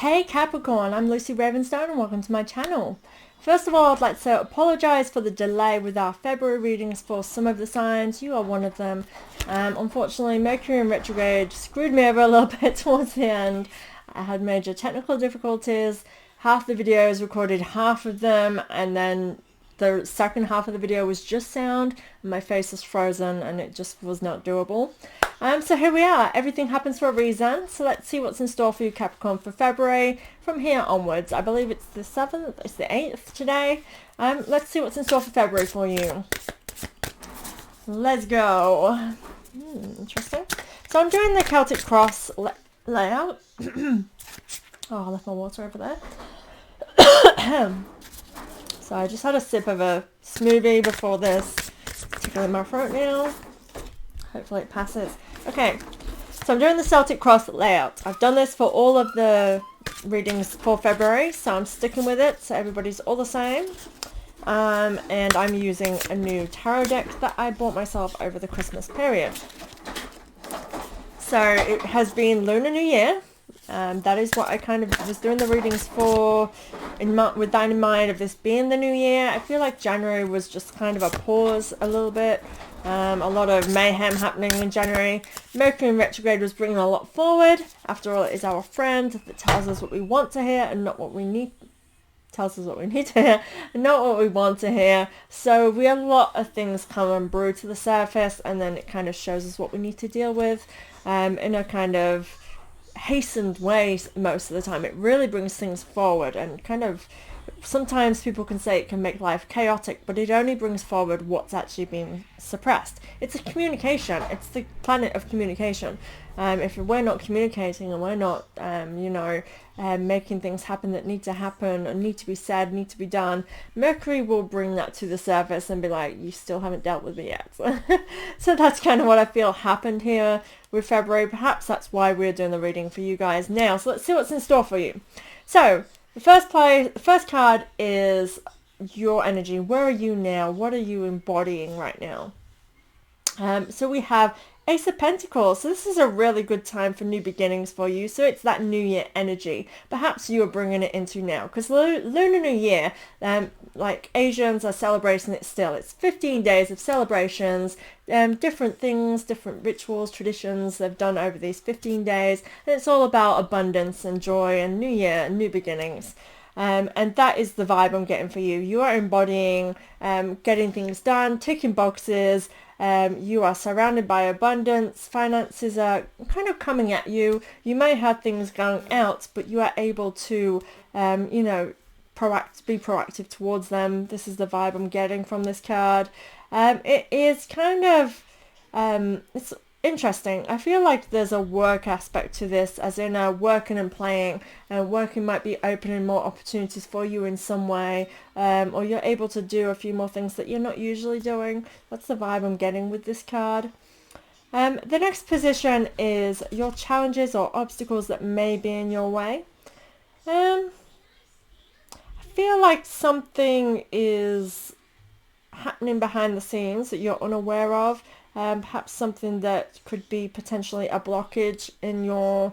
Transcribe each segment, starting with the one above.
Hey Capricorn, I'm Lucy Ravenstone and welcome to my channel. First of all, I'd like to apologise for the delay with our February readings for some of the signs. You are one of them. Unfortunately, Mercury in retrograde screwed me over a little bit towards the end. I had major technical difficulties. Half the videos recorded half of them, and then the second half of the video was just sound and my face was frozen and it just was not doable. So here we are. Everything happens for a reason. So let's see what's in store for you, Capricorn, for February from here onwards. I believe it's the 7th, it's the 8th today. Let's see what's in store for February for you. Let's go. Interesting. So I'm doing the Celtic cross layout. Oh, I left my water over there. So I just had a sip of a smoothie before this. Tickling my throat now. Hopefully it passes. Okay, so I'm doing the Celtic cross layout. I've done this for all of the readings for February, so I'm sticking with it, so everybody's all the same. And I'm using a new tarot deck that I bought myself over the Christmas period. So it has been Lunar New Year. That is what I kind of was doing the readings for, with that in mind of this being the new year. I feel like January was just kind of a pause a little bit. A lot of mayhem happening in January. Mercury in retrograde was bringing a lot forward. After all, it is our friend that tells us what we want to hear and not what we need. Tells us what we need to hear and not what we want to hear. So we have a lot of things come and brew to the surface, and then it kind of shows us what we need to deal with in a kind of hastened way. Most of the time it really brings things forward, and kind of sometimes people can say it can make life chaotic, but it only brings forward what's actually been suppressed. It's a communication. It's the planet of communication. If we're not communicating and we're not making things happen that need to happen and need to be said, need to be done, Mercury will bring that to the surface and be like, you still haven't dealt with me yet. So that's kind of what I feel happened here with February. Perhaps that's why we're doing the reading for you guys now. So let's see what's in store for you. So the first card is your energy. Where are you now? What are you embodying right now? So we have Ace of Pentacles. So this is a really good time for new beginnings for you. So it's that New Year energy. Perhaps you are bringing it into now. Because Lunar New Year, like Asians are celebrating it still. It's 15 days of celebrations, different things, different rituals, traditions they've done over these 15 days. And it's all about abundance and joy and New Year and new beginnings. And that is the vibe I'm getting for you. You are embodying getting things done, ticking boxes. You are surrounded by abundance. Finances are kind of coming at you. You may have things going out, but you are able to, be proactive towards them. This is the vibe I'm getting from this card. It is kind of, it's interesting. I feel like there's a work aspect to this, as in working and playing. Working might be opening more opportunities for you in some way, or you're able to do a few more things that you're not usually doing. That's the vibe I'm getting with this card. The next position is your challenges or obstacles that may be in your way. I feel like something is happening behind the scenes that you're unaware of. Perhaps something that could be potentially a blockage in your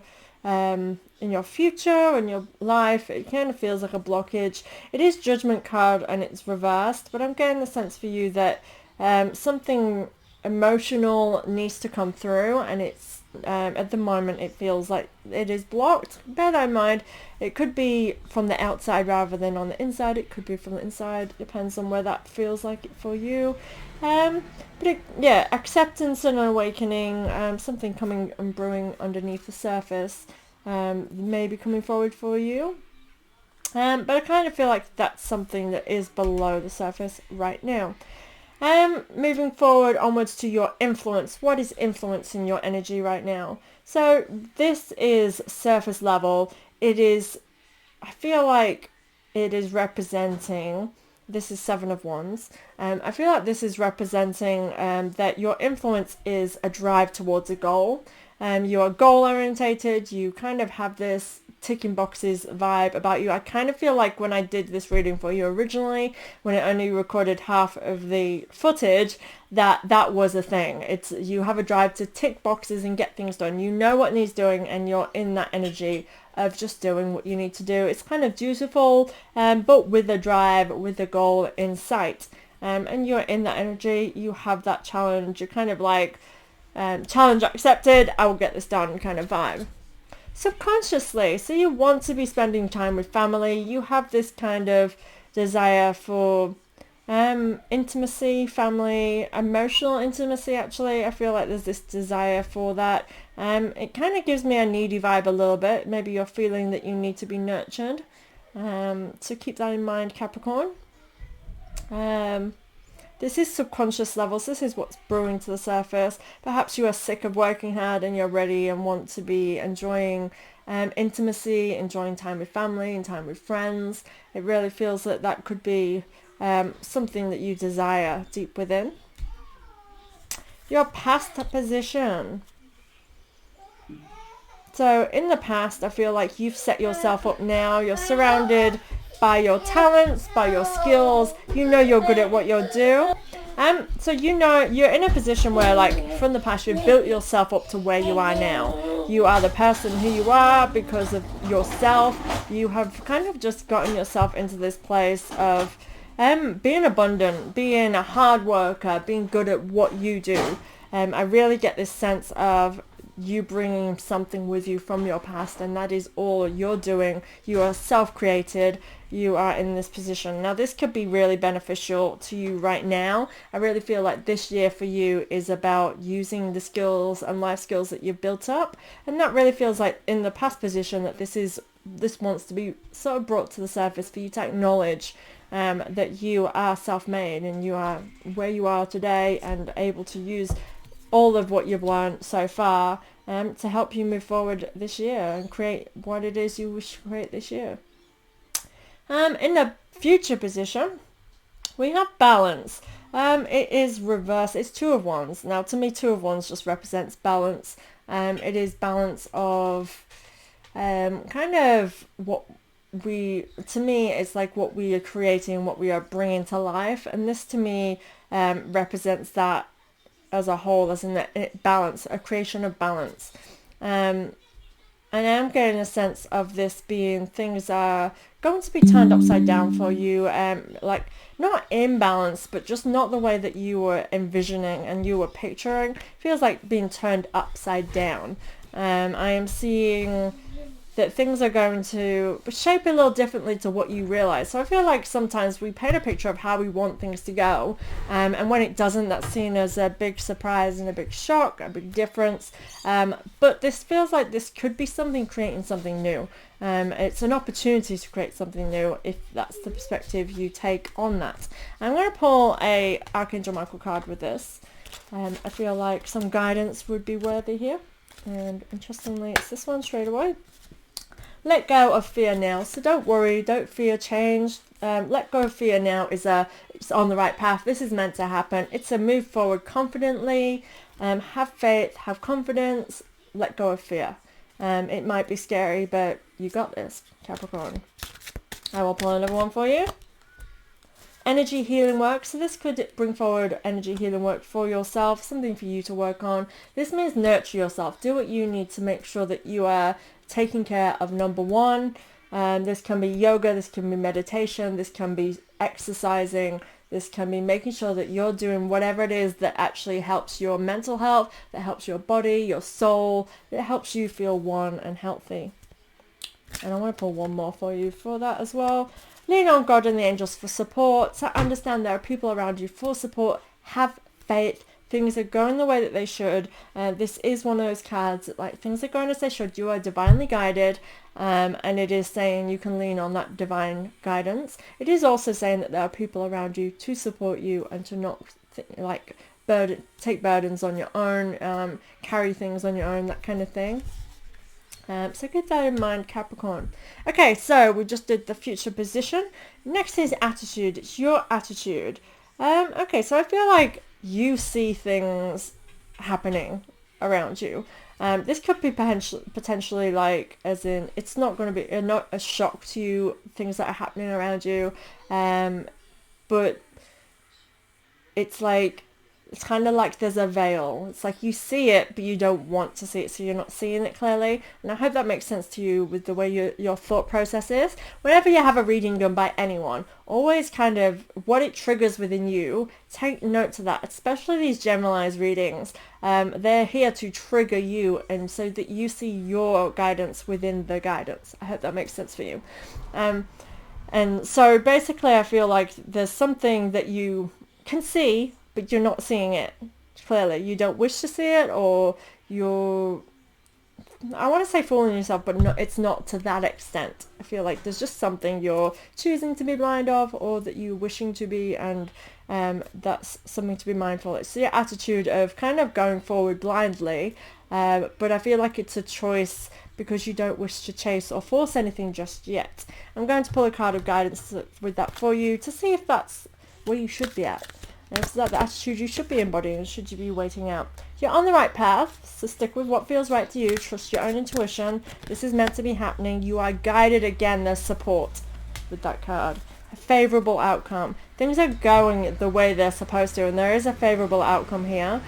future, in your life. It kind of feels like a blockage. It is Judgment card and it's reversed, but I'm getting the sense for you that something emotional needs to come through, and it's at the moment it feels like it is blocked. Bear that in mind. It could be from the outside rather than on the inside. It could be from the inside. Depends on where that feels like it for you. Acceptance and awakening, something coming and brewing underneath the surface, may be coming forward for you. But I kind of feel like that's something that is below the surface right now. Moving forward onwards to your influence. What is influencing your energy right now? So this is surface level. It is, I feel like it is representing, this is 7 of Wands. I feel like this is representing that your influence is a drive towards a goal. You are goal orientated. You kind of have this ticking boxes vibe about you. I kind of feel like when I did this reading for you originally, when it only recorded half of the footage, that was a thing. It's, you have a drive to tick boxes and get things done. You know what needs doing, and you're in that energy of just doing what you need to do. It's kind of dutiful, but with a drive, with a goal in sight. And you're in that energy. You have that challenge. You're kind of like, challenge accepted, I will get this done kind of vibe. Subconsciously, so you want to be spending time with family. You have this kind of desire for intimacy, family, emotional intimacy. Actually, I feel like there's this desire for that. It kind of gives me a needy vibe a little bit. Maybe you're feeling that you need to be nurtured. So keep that in mind, Capricorn. This is subconscious levels. This is what's brewing to the surface. Perhaps you are sick of working hard and you're ready and want to be enjoying intimacy, enjoying time with family and time with friends. It really feels that that could be something that you desire deep within. Your past position. So in the past, I feel like you've set yourself up now. You're surrounded by your talents, by your skills. You know you're good at what you do. So you know you're in a position where, like, from the past, you've built yourself up to where you are now. You are the person who you are because of yourself. You have kind of just gotten yourself into this place of being abundant, being a hard worker, being good at what you do. I really get this sense of you bringing something with you from your past, and that is all you're doing. You are self-created. You are in this position. Now, this could be really beneficial to you right now. I really feel like this year for you is about using the skills and life skills that you've built up, and that really feels like in the past position that this wants to be sort of brought to the surface for you to acknowledge that you are self-made and you are where you are today and able to use all of what you've learned so far to help you move forward this year and create what it is you wish to create this year. In the future position, we have balance. It is reverse. It's Two of Wands. Now, to me, Two of Wands just represents balance. It is balance of kind of what to me, it's like what we are creating, what we are bringing to life. And this, to me, represents that as a whole, as in balance, a creation of balance. And I'm getting a sense of this being things are going to be turned upside down for you, like not imbalance, but just not the way that you were envisioning and you were picturing. Feels like being turned upside down. I am seeing that things are going to shape a little differently to what you realize. So I feel like sometimes we paint a picture of how we want things to go, and when it doesn't, that's seen as a big surprise and a big shock, a big difference. But this feels like this could be something creating something new. It's an opportunity to create something new if that's the perspective you take on that. I'm going to pull a Archangel Michael card with this. I feel like some guidance would be worthy here. And interestingly, it's this one straight away. Let go of fear now. So don't worry, don't fear change. Let go of fear now it's on the right path. This is meant to happen. It's a move forward confidently. Have faith, have confidence, let go of fear. It might be scary, but you got this, Capricorn. I will pull another one for you. Energy healing work. So this could bring forward energy healing work for yourself, something for you to work on. This means nurture yourself. Do what you need to make sure that you are taking care of number one. This can be yoga, this can be meditation, this can be exercising, this can be making sure that you're doing whatever it is that actually helps your mental health, that helps your body, your soul, that helps you feel one and healthy. And I want to pull one more for you for that as well. Lean on God and the angels for support. So understand there are people around you for support. Have faith. Things are going the way that they should. This is one of those cards that, like, things are going as they should. You are divinely guided, and it is saying you can lean on that divine guidance. It is also saying that there are people around you to support you and to not take burdens on your own, carry things on your own, that kind of thing. So keep that in mind, Capricorn. Okay, so we just did the future position. Next is attitude. It's your attitude. Okay, so I feel like you see things happening around you. This could be potentially like, as in, it's not going to be not a shock to you, things that are happening around you, but it's like, it's kind of like there's a veil. It's like you see it, but you don't want to see it, so you're not seeing it clearly. And I hope that makes sense to you with the way your thought process is. Whenever you have a reading done by anyone, always kind of what it triggers within you, take note of that, especially these generalized readings. They're here to trigger you, and so that you see your guidance within the guidance. I hope that makes sense for you. And so basically I feel like there's something that you can see, but you're not seeing it clearly. You don't wish to see it, or you're, I want to say fooling yourself, but no, it's not to that extent. I feel like there's just something you're choosing to be blind of, or that you're wishing to be, and that's something to be mindful. It's your attitude of kind of going forward blindly, but I feel like it's a choice because you don't wish to chase or force anything just yet. I'm going to pull a card of guidance with that for you to see if that's where you should be at. And is that the attitude you should be embodying? Should you be waiting out? You're on the right path, so stick with what feels right to you. Trust your own intuition. This is meant to be happening. You are guided. Again, there's support with that card. A favorable outcome. Things are going the way they're supposed to, and there is a favorable outcome here.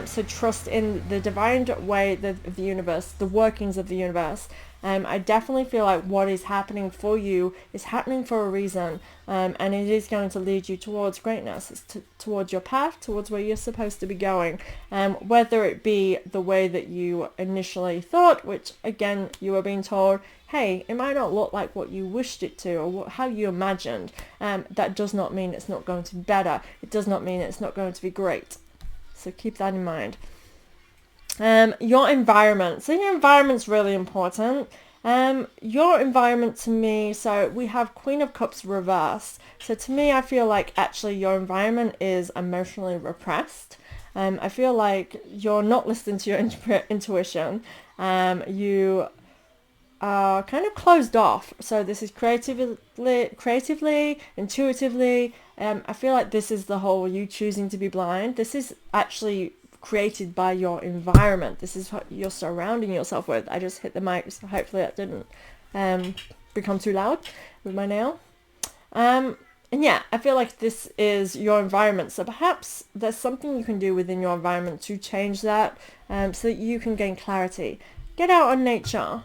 So trust in the divine way of the universe, the workings of the universe. I definitely feel like what is happening for you is happening for a reason, and it is going to lead you towards greatness. It's towards your path, towards where you're supposed to be going, whether it be the way that you initially thought, which again you were being told, hey, it might not look like what you wished it to, or how you imagined. That does not mean it's not going to be better. It does not mean it's not going to be great. So keep that in mind. Your environment. So your environment's really important. Your environment to me, so we have Queen of Cups reversed. So to me, I feel like actually your environment is emotionally repressed. I feel like you're not listening to your intuition. You are kind of closed off. So this is creatively, intuitively. I feel like this is the whole you choosing to be blind. This is actually created by your environment. This is what you're surrounding yourself with. I just hit the mic, so hopefully that didn't become too loud with my nail. And yeah, I feel like this is your environment. So perhaps there's something you can do within your environment to change that, so that you can gain clarity. Get out on nature.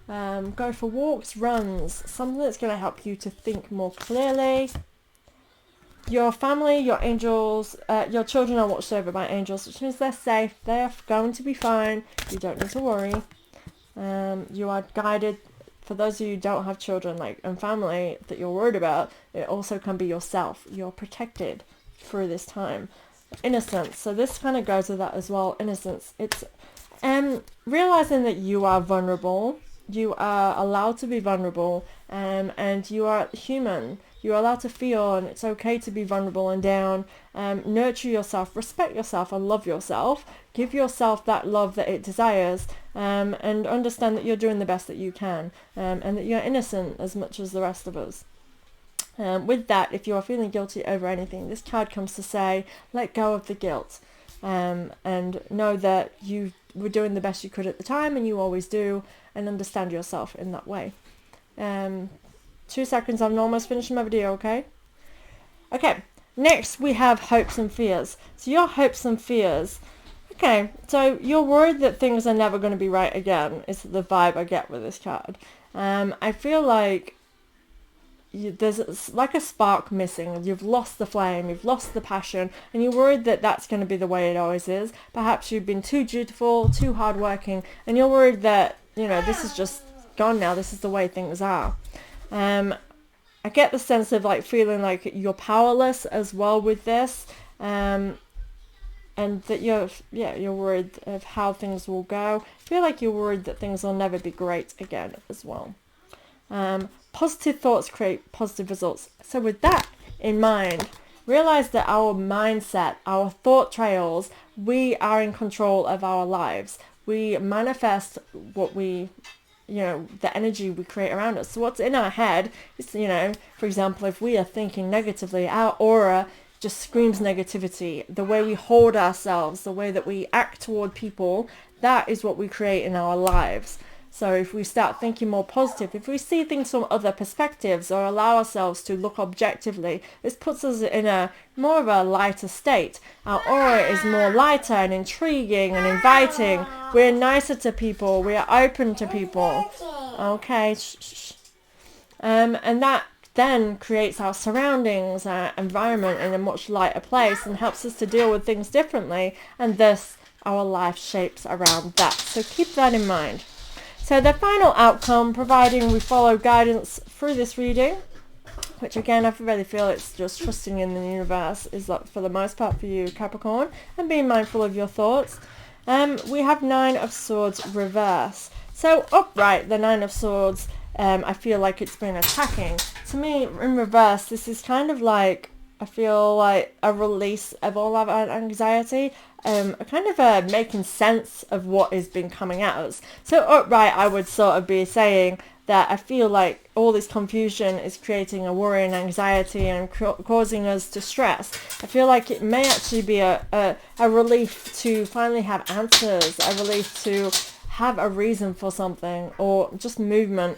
Go for walks, runs, something that's going to help you to think more clearly. Your family, your angels, your children are watched over by angels, which means they're safe. They're going to be fine. You don't need to worry. You are guided. For those of you who don't have children and family that you're worried about, it also can be yourself. You're protected through this time. Innocence. So this kind of goes with that as well. Innocence. It's realizing that you are vulnerable. You are allowed to be vulnerable, and you are human. You're allowed to feel, and it's okay to be vulnerable and down. Nurture yourself, respect yourself, and love yourself. Give yourself that love that it desires, and understand that you're doing the best that you can, and that you're innocent as much as the rest of us. With that, if you are feeling guilty over anything, this card comes to say, let go of the guilt, and know that you were doing the best you could at the time, and you always do, and understand yourself in that way. 2 seconds, I'm almost finishing my video, okay? Okay, next we have hopes and fears. So your hopes and fears. Okay, so you're worried that things are never going to be right again, is the vibe I get with this card. I feel like there's like a spark missing. You've lost the flame, you've lost the passion, and you're worried that that's going to be the way it always is. Perhaps you've been too dutiful, too hardworking, and you're worried that, this is just gone now. This is the way things are. I get the sense of feeling like you're powerless as well with this, and that you're worried of how things will go. I feel like you're worried that things will never be great again as well. Positive thoughts create positive results. So with that in mind, realize that our mindset, our thought trails, we are in control of our lives. We manifest what we the energy we create around us. So what's in our head is, for example, if we are thinking negatively, our aura just screams negativity. The way we hold ourselves, the way that we act toward people, that is what we create in our lives. So if we start thinking more positive, if we see things from other perspectives or allow ourselves to look objectively, this puts us in a more of a lighter state. Our aura is more lighter and intriguing and inviting. We're nicer to people. We are open to people. Okay. And that then creates our surroundings, our environment in a much lighter place and helps us to deal with things differently. And thus our life shapes around that. So keep that in mind. So the final outcome, providing we follow guidance through this reading, which again I really feel it's just trusting in the universe, is like for the most part for you, Capricorn, and being mindful of your thoughts. We have 9 of Swords reverse. So upright, the 9 of Swords, I feel like it's been attacking. To me, in reverse, this is kind of like, I feel like a release of all of our anxiety, a kind of a making sense of what has been coming at us. So upright, I would sort of be saying that I feel like all this confusion is creating a worry and anxiety and causing us to stress. I feel like it may actually be a relief to finally have answers, a relief to have a reason for something, or just movement.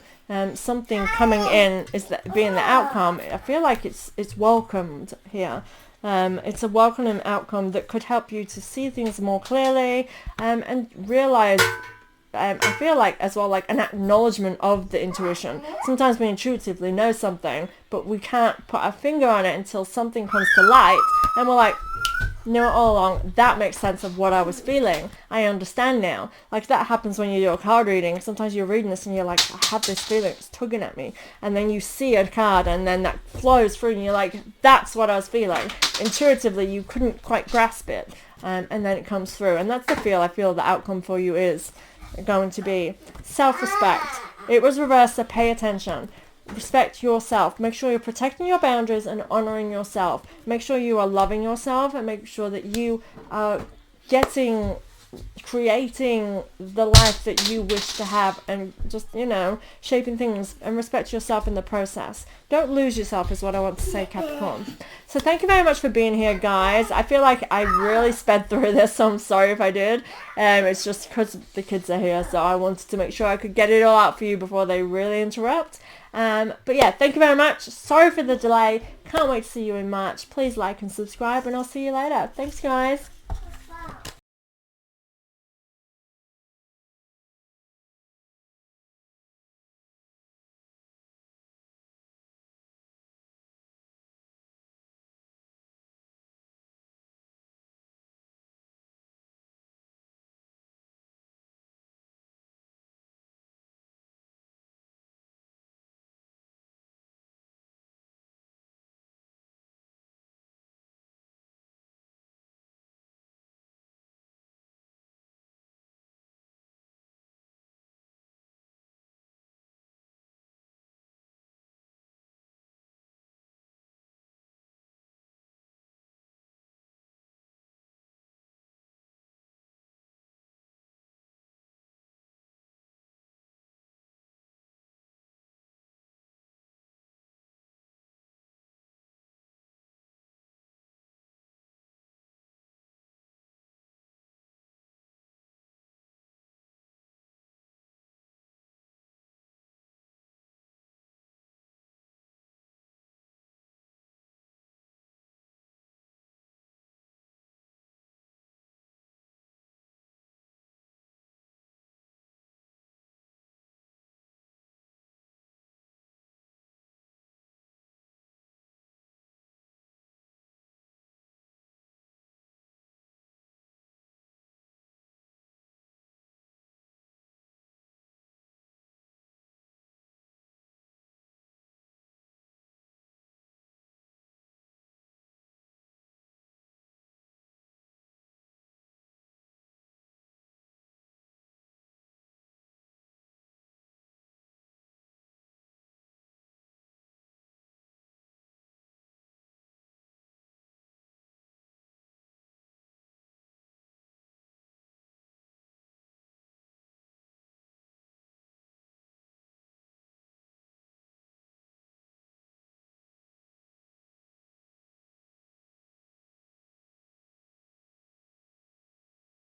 Something coming in is that being the outcome. I feel like it's welcomed here. It's a welcoming outcome that could help you to see things more clearly, and realize, I feel like as well, like an acknowledgement of the intuition. Sometimes we intuitively know something, but we can't put our finger on it until something comes to light, and we're like, no, all along, that makes sense of what I was feeling. I understand now. Like that happens when you do a card reading. Sometimes you're reading this and you're like, I have this feeling, it's tugging at me. And then you see a card and then that flows through and you're like, that's what I was feeling. Intuitively, you couldn't quite grasp it. And then it comes through. And that's the feel. I feel the outcome for you is going to be self-respect. It was reversed, so pay attention. Respect yourself. Make sure you're protecting your boundaries and honoring yourself. Make sure you are loving yourself and make sure that you are creating the life that you wish to have, and just, shaping things, and respect yourself in the process. Don't lose yourself is what I want to say, Capricorn. So thank you very much for being here, guys. I feel like I really sped through this, so I'm sorry if I did. It's just because the kids are here, so I wanted to make sure I could get it all out for you before they really interrupt. But yeah, thank you very much. Sorry for the delay. Can't wait to see you in March. Please like and subscribe, and I'll see you later. Thanks, guys.